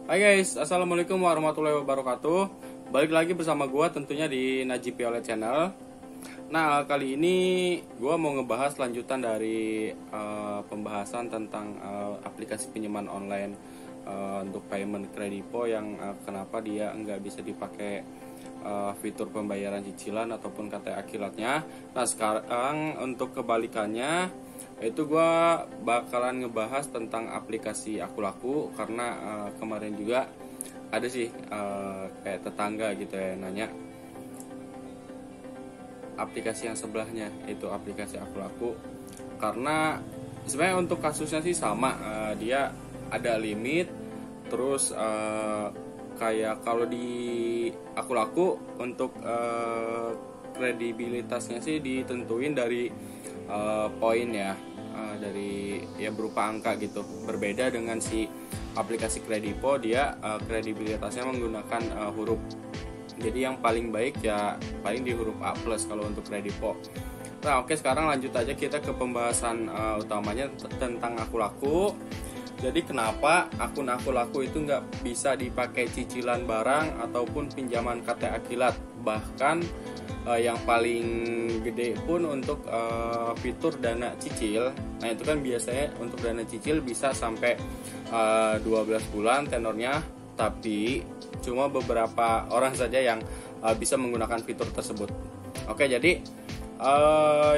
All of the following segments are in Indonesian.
Hai guys, assalamualaikum warahmatullahi wabarakatuh. Balik lagi bersama gua tentunya di Najib Piolet Channel. Nah, kali ini gua mau ngebahas lanjutan dari pembahasan tentang aplikasi pinjaman online untuk payment Kredipo yang kenapa dia nggak bisa dipakai fitur pembayaran cicilan ataupun KTA kilatnya. Nah, sekarang untuk kebalikannya, itu gue bakalan ngebahas tentang aplikasi Aku Laku karena kemarin juga ada sih kayak tetangga gitu ya nanya aplikasi yang sebelahnya, itu aplikasi Aku Laku, karena sebenarnya untuk kasusnya sih sama. Dia ada limit, terus kayak kalau di Aku Laku untuk kredibilitasnya sih ditentuin dari poin ya, dari ya berupa angka gitu. Berbeda dengan si aplikasi Kredipo, dia kredibilitasnya menggunakan huruf. Jadi yang paling baik ya paling di huruf A+ kalau untuk Kredipo. Nah, oke, sekarang lanjut aja kita ke pembahasan utamanya tentang Aku Laku. Jadi kenapa akun Aku Laku itu nggak bisa dipakai cicilan barang ataupun pinjaman KTA kilat, bahkan yang paling gede pun untuk fitur dana cicil. Nah, itu kan biasanya untuk dana cicil bisa sampai 12 bulan tenornya, tapi cuma beberapa orang saja yang bisa menggunakan fitur tersebut. Oke, jadi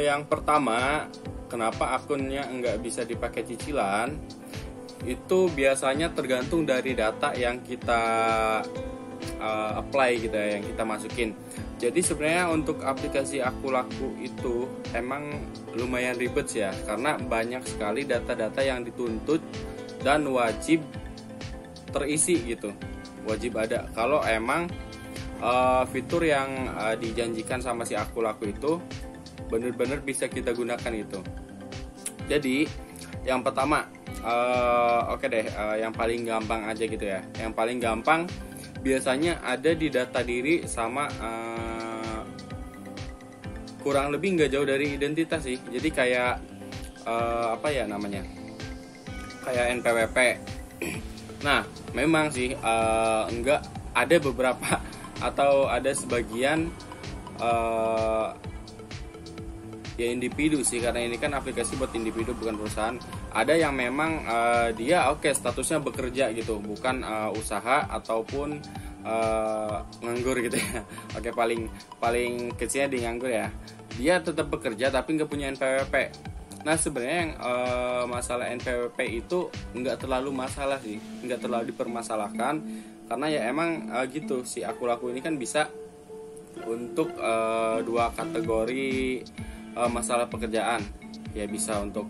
yang pertama, kenapa akunnya nggak bisa dipakai cicilan, itu biasanya tergantung dari data yang kita apply gitu ya, yang kita masukin. Jadi sebenarnya untuk aplikasi Aku Laku itu emang lumayan ribet ya, karena banyak sekali data-data yang dituntut dan wajib terisi gitu, wajib ada. Kalau emang fitur yang dijanjikan sama si Aku Laku itu bener-bener bisa kita gunakan itu. Jadi yang pertama, oke deh, yang paling gampang aja gitu ya. Yang paling gampang biasanya ada di data diri sama kurang lebih nggak jauh dari identitas sih. Jadi kayak apa ya namanya, kayak NPWP. Nah, memang sih enggak, ada beberapa atau ada sebagian ya individu sih, karena ini kan aplikasi buat individu bukan perusahaan. Ada yang memang dia oke, statusnya bekerja gitu, bukan usaha ataupun nganggur gitu ya. Oke, paling kecilnya di nganggur ya. Dia tetap bekerja tapi nggak punya NPWP. Nah, sebenarnya yang masalah NPWP itu nggak terlalu masalah sih, nggak terlalu dipermasalahkan, karena ya emang gitu, si Aku Laku ini kan bisa untuk dua kategori masalah pekerjaan. Ya bisa untuk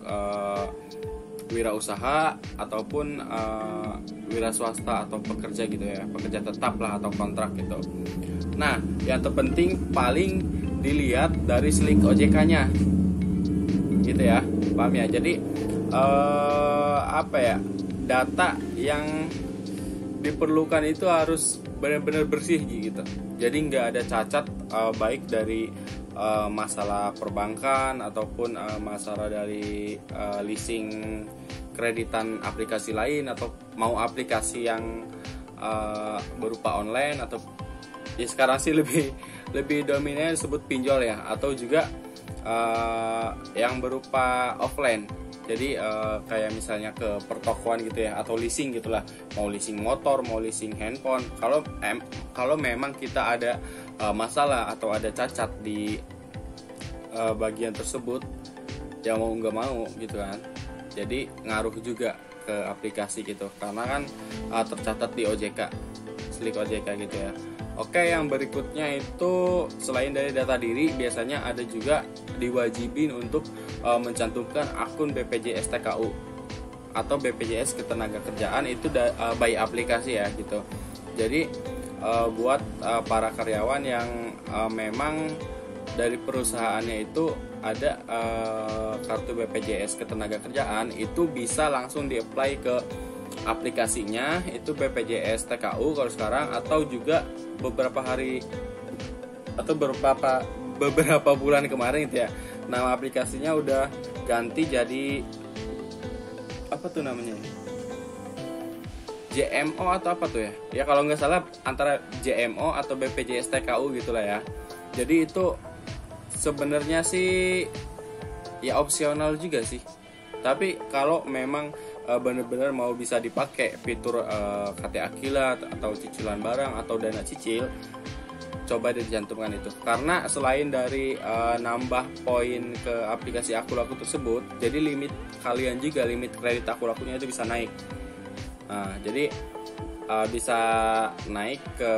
wirausaha ataupun wira swasta atau pekerja gitu ya, pekerja tetap lah atau kontrak gitu. Nah, yang terpenting paling dilihat dari slink OJK-nya gitu ya, paham ya? Jadi apa ya, data yang diperlukan itu harus benar-benar bersih gitu. Jadi nggak ada cacat, baik dari masalah perbankan ataupun masalah dari leasing kreditan aplikasi lain, atau mau aplikasi yang berupa online, atau ya sekarang sih lebih dominan disebut pinjol ya, atau juga yang berupa offline. Jadi kayak misalnya ke pertokoan gitu ya, atau leasing gitulah, mau leasing motor, mau leasing handphone. Kalau memang kita ada masalah atau ada cacat di bagian tersebut, ya mau nggak mau gitu kan. Jadi ngaruh juga ke aplikasi gitu, karena kan tercatat di OJK, slink OJK gitu ya. Oke, yang berikutnya itu selain dari data diri, biasanya ada juga diwajibin untuk mencantumkan akun BPJS TKU atau BPJS Ketenagakerjaan, itu by aplikasi ya gitu. Jadi buat para karyawan yang memang dari perusahaannya itu ada kartu BPJS Ketenagakerjaan, itu bisa langsung di-apply ke aplikasinya, itu BPJS TKU kalau sekarang, atau juga beberapa hari atau beberapa bulan kemarin gitu ya, nama aplikasinya udah ganti jadi apa tuh namanya, JMO atau apa tuh ya? Ya kalau nggak salah antara JMO atau BPJS TKU gitulah ya. Jadi itu sebenarnya sih ya opsional juga sih. Tapi kalau memang benar-benar mau bisa dipakai fitur KTA Kilat atau cicilan barang atau dana cicil, coba dicantumkan itu. Karena selain dari nambah poin ke aplikasi Akulaku tersebut, jadi limit kalian juga, limit kredit Akulakunya itu bisa naik. Nah, jadi bisa naik ke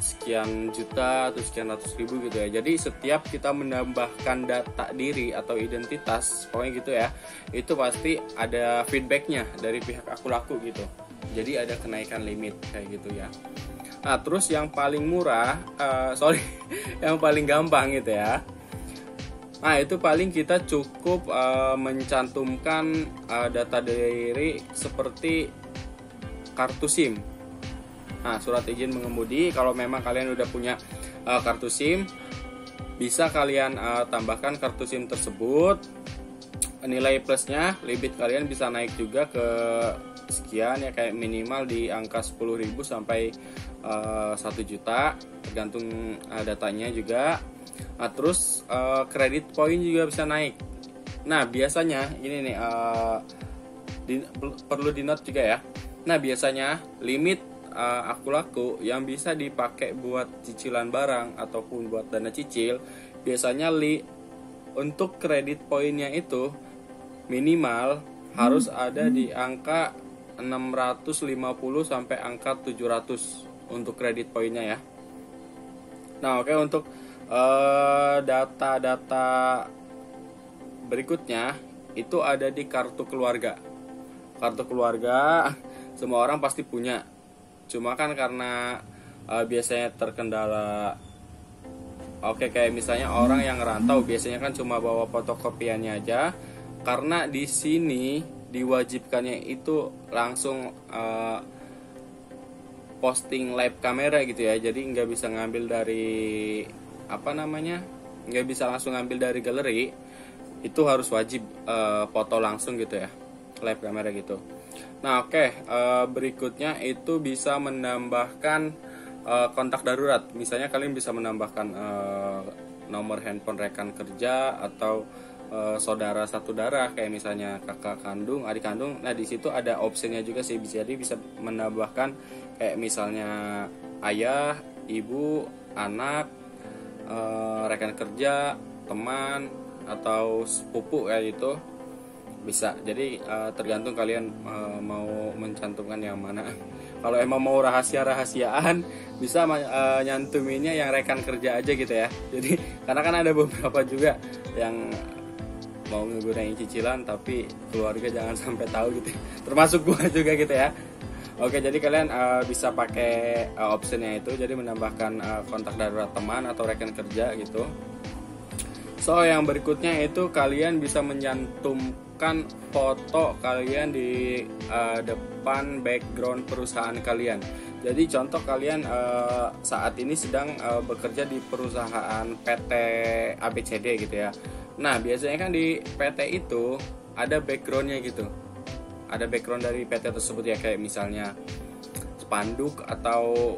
sekian juta atau sekian ratus ribu gitu ya. Jadi setiap kita menambahkan data diri atau identitas, pokoknya gitu ya, itu pasti ada feedbacknya dari pihak Akulaku gitu. Jadi ada kenaikan limit kayak gitu ya. Nah terus yang paling murah, yang paling gampang gitu ya. Nah itu paling kita cukup mencantumkan data diri seperti kartu SIM. Nah, surat izin mengemudi, kalau memang kalian udah punya kartu SIM, bisa kalian tambahkan kartu SIM tersebut. Nilai plusnya, limit kalian bisa naik juga ke sekian ya, kayak minimal di angka 10.000 sampai 1 juta, tergantung datanya juga. Nah, terus kredit poin juga bisa naik. Nah, biasanya ini nih perlu di note juga ya. Nah, biasanya limit Akulaku yang bisa dipakai buat cicilan barang ataupun buat dana cicil, biasanya untuk kredit poinnya itu minimal harus ada di angka 650 sampai angka 700 untuk kredit poinnya ya. Nah, oke, untuk data-data berikutnya itu ada di kartu keluarga. Kartu keluarga semua orang pasti punya. Cuma kan karena biasanya terkendala, kayak misalnya orang yang ngerantau biasanya kan cuma bawa fotokopiannya aja. Karena di sini diwajibkannya itu langsung posting live kamera gitu ya. Jadi nggak bisa ngambil dari nggak bisa langsung ngambil dari galeri. Itu harus wajib foto langsung gitu ya, live kamera gitu. Nah berikutnya itu bisa menambahkan kontak darurat. Misalnya kalian bisa menambahkan nomor handphone rekan kerja atau saudara satu darah, kayak misalnya kakak kandung, adik kandung. Nah di situ ada opsinya juga sih, jadi bisa menambahkan kayak misalnya ayah, ibu, anak, rekan kerja, teman atau sepupu kayak gitu. Bisa, jadi tergantung kalian mau mencantumkan yang mana. Kalau emang mau rahasiaan bisa nyantuminnya yang rekan kerja aja gitu ya. Jadi karena kan ada beberapa juga yang mau ngegunain cicilan tapi keluarga jangan sampai tahu gitu, termasuk gua juga gitu ya. Oke, jadi kalian bisa pakai optionnya itu, jadi menambahkan kontak darurat teman atau rekan kerja gitu. So yang berikutnya itu kalian bisa menyantumkan foto kalian di depan background perusahaan kalian. Jadi contoh kalian saat ini sedang bekerja di perusahaan PT ABCD gitu ya. Nah biasanya kan di PT itu ada backgroundnya gitu. Ada background dari PT tersebut ya, kayak misalnya spanduk atau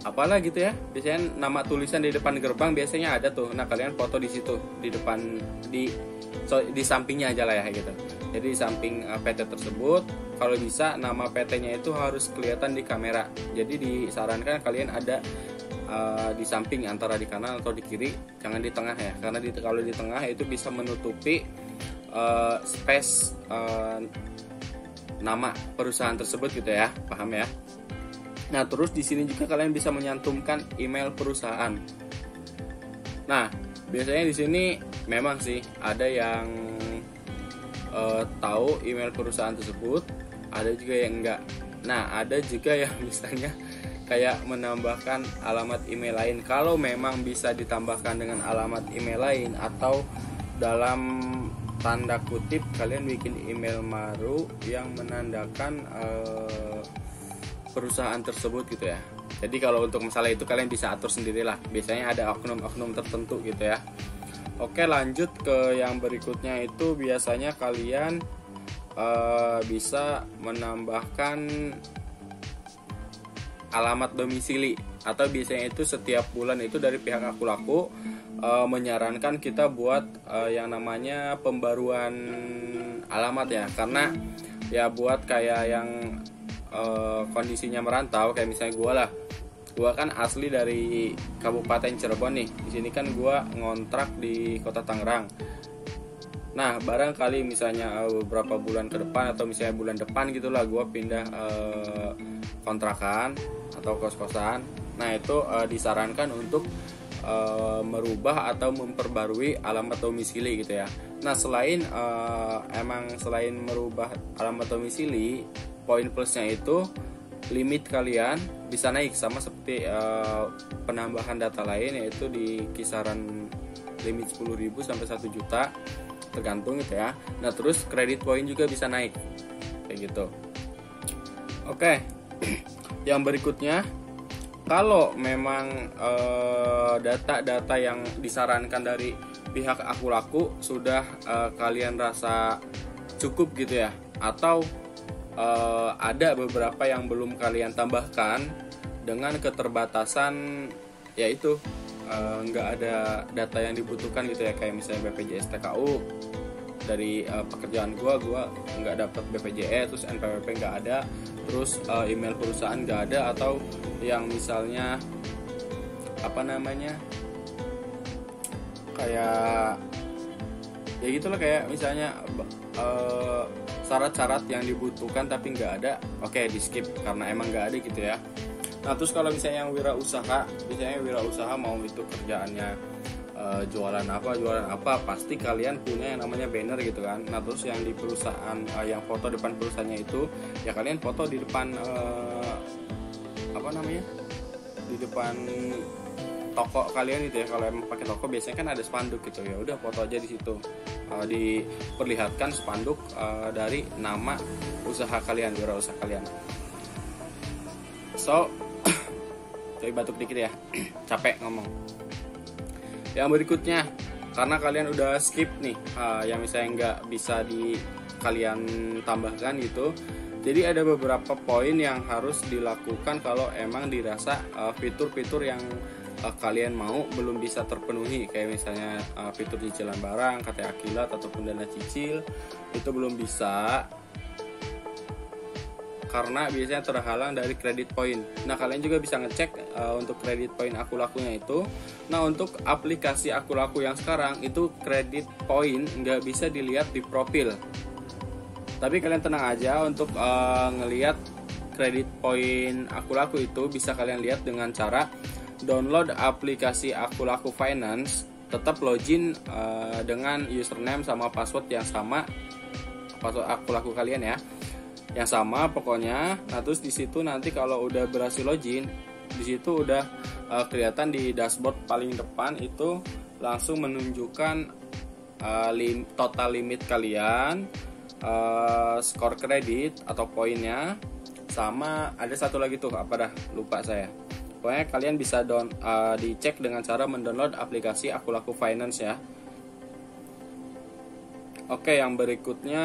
apalah gitu ya. Biasanya nama tulisan di depan gerbang biasanya ada tuh. Nah kalian foto di situ, di depan, di sampingnya aja lah ya gitu. Jadi di samping PT tersebut, kalau bisa nama PT-nya itu harus kelihatan di kamera. Jadi disarankan kalian ada di samping, antara di kanan atau di kiri, jangan di tengah ya. Karena kalau di tengah itu bisa menutupi space nama perusahaan tersebut gitu ya, paham ya? Nah, terus di sini juga kalian bisa menyantumkan email perusahaan. Nah, biasanya di sini memang sih ada yang tahu email perusahaan tersebut, ada juga yang enggak. Nah, ada juga yang misalnya kayak menambahkan alamat email lain. Kalau memang bisa ditambahkan dengan alamat email lain, atau dalam tanda kutip kalian bikin email baru yang menandakan perusahaan tersebut gitu ya. Jadi kalau untuk masalah itu kalian bisa atur sendirilah. Biasanya ada oknum-oknum tertentu gitu ya. Oke, lanjut ke yang berikutnya itu biasanya kalian bisa menambahkan alamat domisili, atau biasanya itu setiap bulan itu dari pihak Akulaku menyarankan kita buat yang namanya pembaruan alamat ya, karena ya buat kayak yang kondisinya merantau, kayak misalnya gue kan asli dari Kabupaten Cirebon nih. Di sini kan gue ngontrak di Kota Tangerang. Nah, barangkali misalnya beberapa bulan ke depan atau misalnya bulan depan gitulah gue pindah kontrakan atau kos-kosan. Nah, itu disarankan untuk merubah atau memperbarui alamat domisili gitu ya. Nah, selain merubah alamat domisili, poin plusnya itu limit kalian bisa naik sama seperti penambahan data lain, yaitu di kisaran limit 10.000 sampai 1 juta tergantung gitu ya. Nah, terus kredit poin juga bisa naik kayak gitu. Oke. Yang berikutnya, kalau memang data-data yang disarankan dari pihak Akulaku sudah kalian rasa cukup gitu ya, atau ada beberapa yang belum kalian tambahkan dengan keterbatasan, yaitu nggak ada data yang dibutuhkan gitu ya, kayak misalnya BPJS TKU dari pekerjaan gua nggak dapat BPJS, terus NPWP nggak ada, terus email perusahaan nggak ada, atau yang misalnya kayak ya gitulah, kayak misalnya syarat-syarat yang dibutuhkan tapi nggak ada, oke, di skip karena emang nggak ada gitu ya. Nah, terus kalau misalnya yang wirausaha mau itu kerjaannya jualan apa, pasti kalian punya yang namanya banner gitu kan. Nah, terus yang di perusahaan yang foto depan perusahaannya itu ya kalian foto di depan di depan toko kalian gitu ya. Kalau emang pakai toko biasanya kan ada spanduk gitu ya, udah foto aja di situ, diperlihatkan spanduk dari nama usaha kalian, wirausaha kalian. So coba batuk dikit ya, capek ngomong. Yang berikutnya, karena kalian udah skip nih yang misalnya nggak bisa kalian tambahkan gitu, jadi ada beberapa poin yang harus dilakukan kalau emang dirasa fitur-fitur yang kalian mau belum bisa terpenuhi, kayak misalnya fitur cicilan barang, KTA Kilat ataupun dana cicil itu belum bisa karena biasanya terhalang dari kredit poin. Nah, kalian juga bisa ngecek untuk kredit poin Akulakunya itu. Nah, untuk aplikasi Akulaku yang sekarang itu kredit poin nggak bisa dilihat di profil. Tapi kalian tenang aja, untuk ngelihat kredit poin Akulaku itu bisa kalian lihat dengan cara download aplikasi Akulaku Finance, tetap login dengan username sama password yang sama, password Akulaku kalian ya, yang sama pokoknya. Nah, terus di situ nanti kalau udah berhasil login, di situ udah kelihatan di dashboard paling depan itu langsung menunjukkan total limit kalian, skor kredit atau poinnya, sama ada satu lagi tuh apa dah, lupa saya. Pokoknya kalian bisa dicek dengan cara mendownload aplikasi Akulaku Finance ya. Oke, yang berikutnya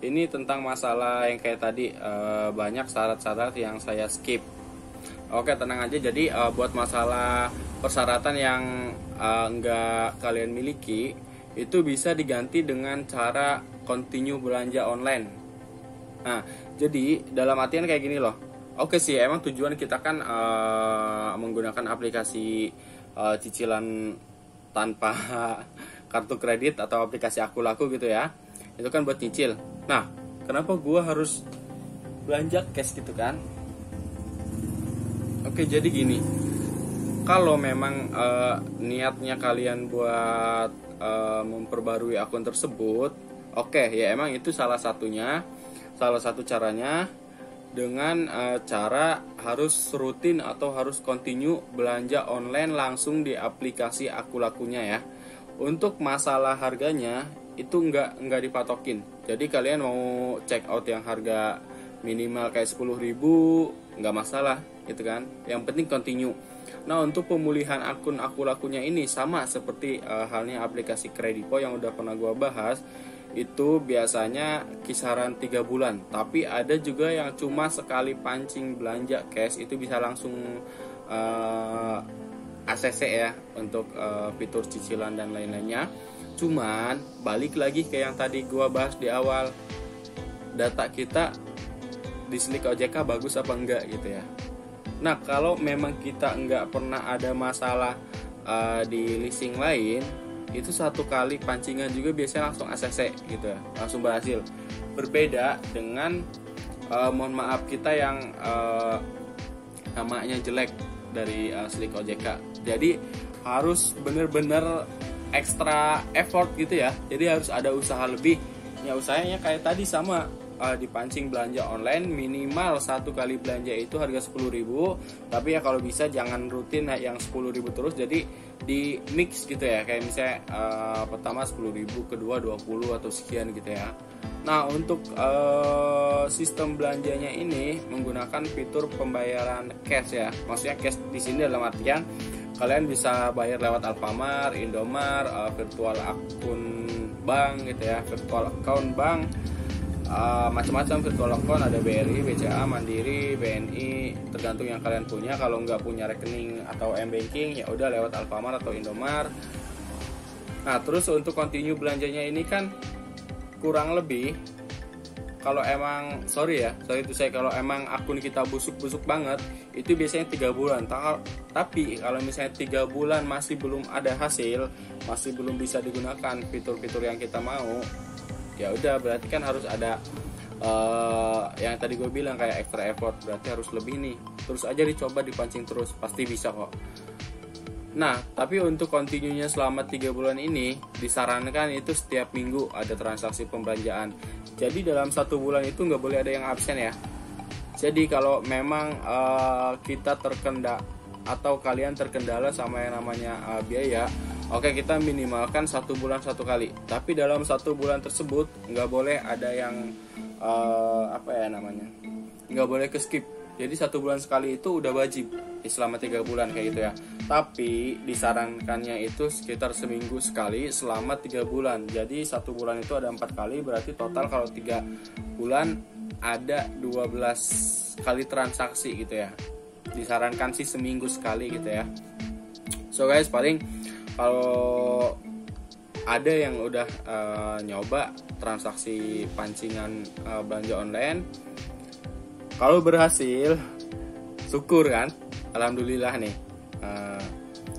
ini tentang masalah yang kayak tadi, banyak syarat-syarat yang saya skip. Oke, tenang aja. Jadi buat masalah persyaratan yang nggak kalian miliki, itu bisa diganti dengan cara continue belanja online. Nah, jadi dalam artian kayak gini loh. Oke sih, emang tujuan kita kan menggunakan aplikasi cicilan tanpa kartu kredit atau aplikasi Akulaku gitu ya. Itu kan buat nyicil. Nah, kenapa gue harus belanja cash gitu kan? Oke, jadi gini. Kalau memang niatnya kalian buat memperbarui akun tersebut, oke, ya emang itu salah satu caranya dengan cara harus rutin atau harus continue belanja online langsung di aplikasi Akulakunya ya. Untuk masalah harganya itu nggak dipatokin. Jadi kalian mau check out yang harga minimal kayak 10.000 nggak masalah gitu kan. Yang penting continue. Nah, untuk pemulihan akun Akulakunya ini sama seperti halnya aplikasi Kredipo yang udah pernah gua bahas. itu biasanya kisaran 3 bulan. Tapi ada juga yang cuma sekali pancing belanja cash itu bisa langsung ACC ya untuk fitur cicilan dan lain-lainnya. Cuman balik lagi ke yang tadi gua bahas di awal, data kita di Slick OJK bagus apa enggak gitu ya. Nah kalau memang kita enggak pernah ada masalah di leasing lain, itu satu kali pancingan juga biasanya langsung ACC gitu ya, langsung berhasil. Berbeda dengan mohon maaf kita yang namanya jelek dari Slick OJK. Jadi harus bener-bener extra effort gitu ya. Jadi harus ada usaha lebih. Ya usahanya kayak tadi sama, dipancing belanja online minimal satu kali belanja itu harga 10.000. Tapi ya kalau bisa jangan rutin yang 10.000 terus. Jadi di mix gitu ya. Kayak misalnya pertama 10.000, kedua 20 atau sekian gitu ya. Nah untuk sistem belanjanya ini menggunakan fitur pembayaran cash ya. Maksudnya cash di sini dalam artian kalian bisa bayar lewat Alfamart, Indomart, virtual akun bank gitu ya, virtual account bank, macam-macam virtual account, ada BRI, BCA, Mandiri, BNI, tergantung yang kalian punya. Kalau nggak punya rekening atau m-banking ya udah lewat Alfamart atau Indomart. Nah terus untuk continue belanjanya ini kan kurang lebih, kalau emang kalau emang akun kita busuk-busuk banget itu biasanya 3 bulan. Tapi kalau misalnya 3 bulan masih belum ada hasil, masih belum bisa digunakan fitur-fitur yang kita mau, ya udah berarti kan harus ada yang tadi gue bilang kayak extra effort, berarti harus lebih nih. Terus aja dicoba, dipancing terus, pasti bisa kok. Nah, tapi untuk continue-nya selama 3 bulan ini disarankan itu setiap minggu ada transaksi pembelanjaan. Jadi dalam 1 bulan itu nggak boleh ada yang absen ya. Jadi kalau memang kita atau kalian terkendala sama yang namanya biaya, oke kita minimalkan 1 bulan 1 kali. Tapi dalam 1 bulan tersebut nggak boleh ada yang nggak boleh ke skip. Jadi 1 bulan sekali itu udah wajib selama 3 bulan kayak gitu ya. Tapi disarankannya itu sekitar seminggu sekali selama 3 bulan. Jadi 1 bulan itu ada 4 kali, berarti total kalau 3 bulan ada 12 kali transaksi gitu ya. Disarankan sih seminggu sekali gitu ya. So guys, paling kalau ada yang udah nyoba transaksi pancingan belanja online, kalau berhasil, syukur kan, alhamdulillah nih.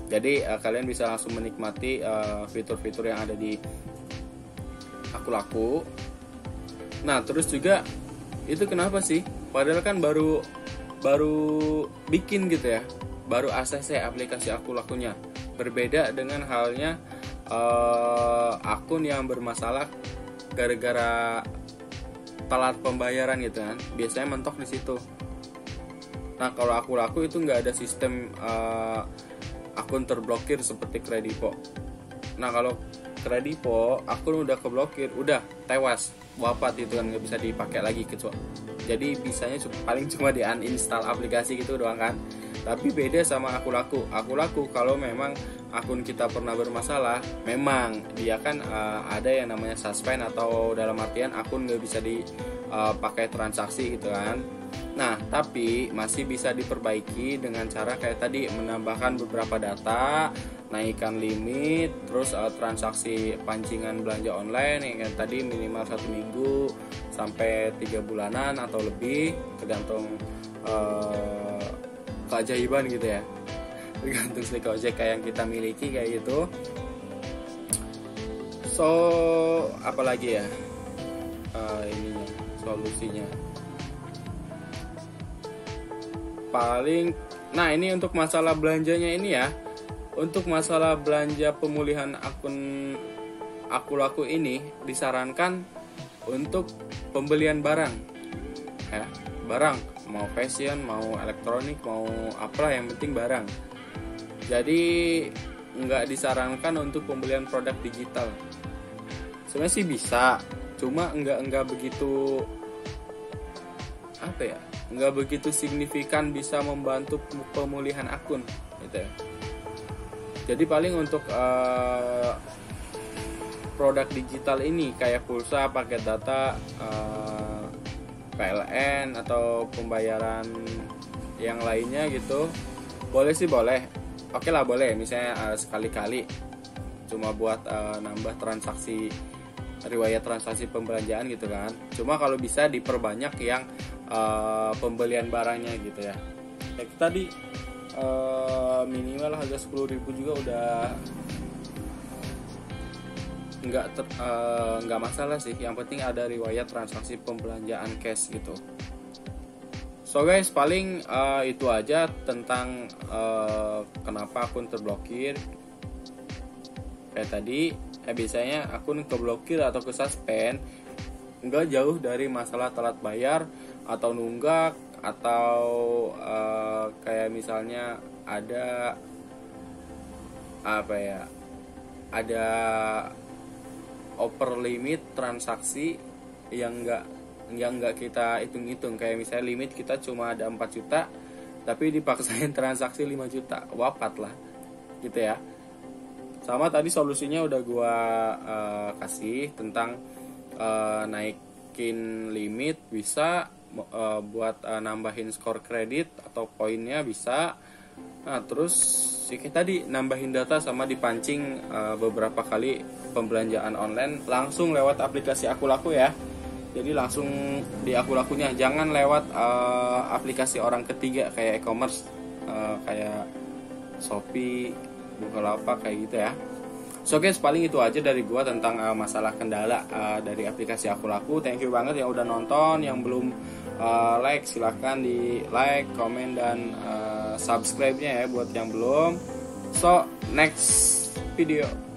Jadi kalian bisa langsung menikmati fitur-fitur yang ada di Akulaku. Nah terus juga itu kenapa sih? Padahal kan baru bikin gitu ya, baru ACC aplikasi Akulakunya. Berbeda dengan halnya akun yang bermasalah gara-gara telat pembayaran gitu kan, biasanya mentok di situ. Nah kalau Akulaku itu nggak ada sistem akun terblokir seperti Kredipo. Nah kalau Kredipo akun udah keblokir, udah tewas, wafat itu kan, nggak bisa dipakai lagi kecuali. Jadi bisanya paling cuma di uninstall aplikasi gitu doang kan. Tapi beda sama Akulaku. Akulaku kalau memang akun kita pernah bermasalah, memang dia kan ada yang namanya suspend, atau dalam artian akun nggak bisa dipakai transaksi gitu kan. Nah tapi masih bisa diperbaiki dengan cara kayak tadi, menambahkan beberapa data, naikkan limit, terus transaksi pancingan belanja online yang tadi minimal 1 minggu sampai 3 bulanan atau lebih, tergantung keajaiban gitu ya, tergantung Slick OJK yang kita miliki kayak gitu. So apalagi ya ininya solusinya paling, nah ini untuk masalah belanjanya ini ya. Untuk masalah belanja pemulihan akun Akulaku ini disarankan untuk pembelian barang ya, barang mau fashion, mau elektronik, mau apa, yang penting barang. Jadi nggak disarankan untuk pembelian produk digital. Sebenarnya sih bisa, cuma nggak begitu nggak begitu signifikan bisa membantu pemulihan akun gitu ya. Jadi paling untuk produk digital ini kayak pulsa, paket data, PLN atau pembayaran yang lainnya gitu, boleh sih boleh, oke lah boleh, misalnya sekali-kali cuma buat nambah transaksi, riwayat transaksi pembelanjaan gitu kan. Cuma kalau bisa diperbanyak yang pembelian barangnya gitu ya. Kayak tadi minimal harga 10.000 juga udah nggak masalah sih. Yang penting ada riwayat transaksi pembelanjaan cash gitu. So guys, paling itu aja tentang kenapa akun terblokir. Kayak tadi, biasanya akun keblokir atau kesuspend nggak jauh dari masalah telat bayar atau nunggak, atau kayak misalnya ada ada over limit transaksi yang nggak kita hitung-hitung. Kayak misalnya limit kita cuma ada 4 juta tapi dipaksain transaksi 5 juta, wapat lah gitu ya. Sama tadi solusinya udah gua kasih tentang naikin limit bisa, buat nambahin skor kredit atau poinnya bisa. Nah terus kayak tadi nambahin data sama dipancing beberapa kali pembelanjaan online langsung lewat aplikasi Akulaku ya. Jadi langsung di Akulakunya, jangan lewat aplikasi orang ketiga kayak e-commerce, kayak Shopee, Bukalapak kayak gitu ya. So guys, paling itu aja dari gua tentang masalah kendala dari aplikasi Akulaku. Thank you banget yang udah nonton. Yang belum like silahkan di like, komen, dan subscribe-nya ya buat yang belum. So next video.